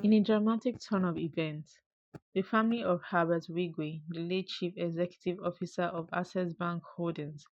In a dramatic turn of events, the family of Herbert Wigwe, the late Chief Executive Officer of Access Bank Holdings,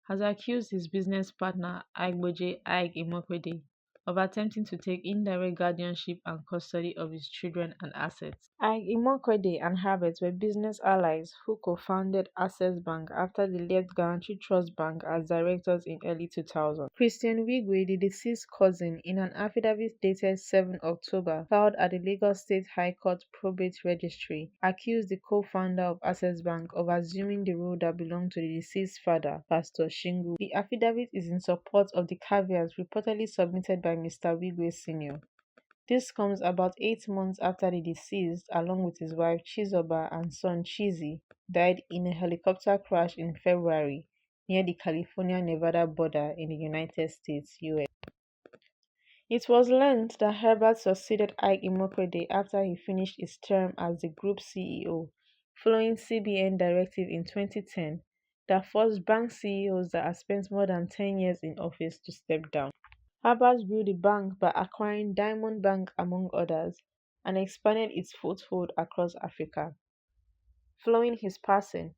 has accused his business partner Aigboje Aig-Imoukhuede of attempting to take indirect guardianship and custody of his children and assets. Aig-Imoukhuede and Herbert were business allies who co-founded Access Bank after they left Guaranty Trust Bank as directors in early 2000. Christian Wigwe, the deceased cousin, in an affidavit dated 7 October filed at the Lagos State High Court Probate Registry, accused the co-founder of Access Bank of assuming the role that belonged to the deceased father, Pastor Shingu. The affidavit is in support of the caveats reportedly submitted by Mr. Wigwe Sr. This comes about 8 months after the deceased, along with his wife Chizoba and son Chizzy, died in a helicopter crash in February near the California-Nevada border in the United States, US. It was learned that Herbert succeeded Aig-Imoukhuede after he finished his term as the group CEO, following CBN directive in 2010 that forced bank CEOs that had spent more than 10 years in office to step down. Herbert grew the bank by acquiring Diamond Bank among others and expanded its foothold across Africa. Following his passing,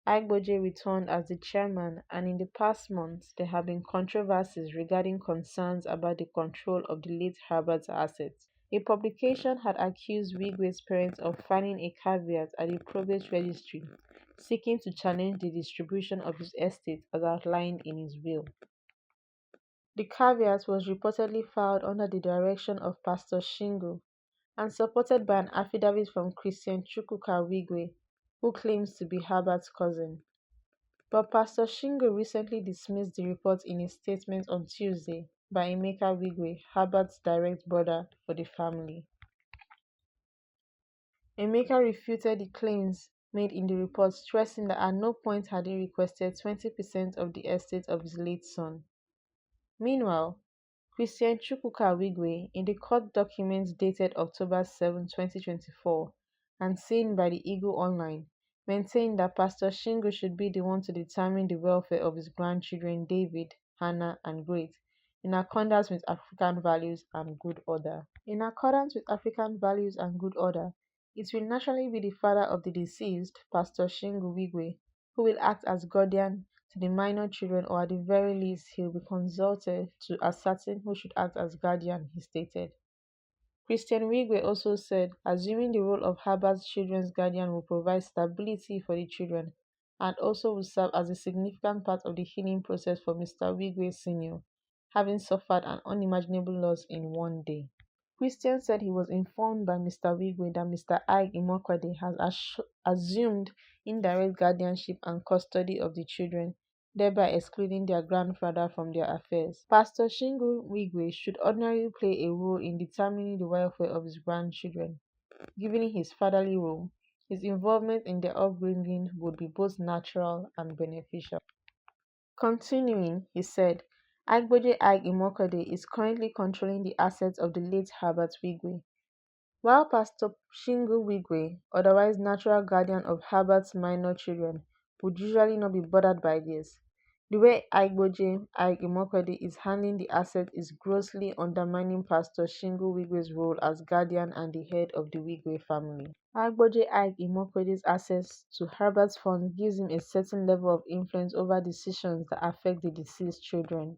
Aigboje returned as the chairman, and in the past months there have been controversies regarding concerns about the control of the late Herbert's assets. A publication had accused Wigwe's parents of filing a caveat at the probate registry, seeking to challenge the distribution of his estate as outlined in his will. The caveat was reportedly filed under the direction of Pastor Shingo and supported by an affidavit from Christian Chukwuka Wigwe, who claims to be Herbert's cousin. But Pastor Shingo recently dismissed the report in a statement on Tuesday by Emeka Wigwe, Herbert's direct brother for the family. Emeka refuted the claims made in the report, stressing that at no point had he requested 20% of the estate of his late son. Meanwhile, Christian Chukwuka Wigwe, in the court documents dated October 7, 2024, and seen by the Eagle Online, maintained that Pastor Shingo should be the one to determine the welfare of his grandchildren David, Hannah, and Great, in accordance with African values and good order. In accordance with African values and good order, it will naturally be the father of the deceased, Pastor Shingo Wigwe, who will act as guardian to the minor children, or at the very least he will be consulted to ascertain who should act as guardian, he stated. Christian Wigwe also said assuming the role of Herbert's children's guardian will provide stability for the children and also will serve as a significant part of the healing process for Mr. Wigwe Sr., having suffered an unimaginable loss in one day. Christian said he was informed by Mr. Wigwe that Mr. Aig-Imoukhuede has assumed indirect guardianship and custody of the children, thereby excluding their grandfather from their affairs. Pastor Shingo Wigwe should ordinarily play a role in determining the welfare of his grandchildren. Given his fatherly role, his involvement in their upbringing would be both natural and beneficial. Continuing, he said, Aigboje Aig-Imoukhuede is currently controlling the assets of the late Herbert Wigwe, while Pastor Shingo Wigwe, otherwise natural guardian of Herbert's minor children, would usually not be bothered by this. The way Aigboje Aig-Imoukhuede is handling the assets is grossly undermining Pastor Shingo Wigwe's role as guardian and the head of the Wigwe family. Aigboje Aig-Imoukhuede's access to Herbert's funds gives him a certain level of influence over decisions that affect the deceased children.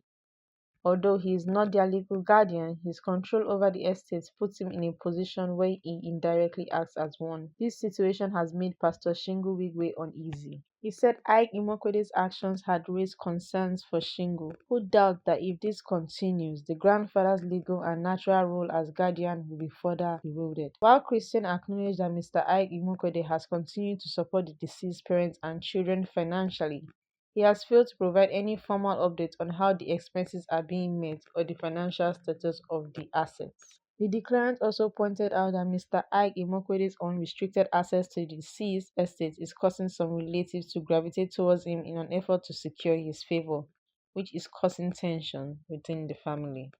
Although he is not their legal guardian, his control over the estates puts him in a position where he indirectly acts as one. This situation has made Pastor Shingo Wigwe uneasy. He said Aig-Imoukhuede's actions had raised concerns for Shingo, who doubts that if this continues, the grandfather's legal and natural role as guardian will be further eroded. While Christian acknowledged that Mr. Aig-Imoukhuede has continued to support the deceased parents and children financially, he has failed to provide any formal update on how the expenses are being met or the financial status of the assets. The declarant also pointed out that Mr. Aig-Imoukhuede's unrestricted access to the deceased estate is causing some relatives to gravitate towards him in an effort to secure his favor, which is causing tension within the family.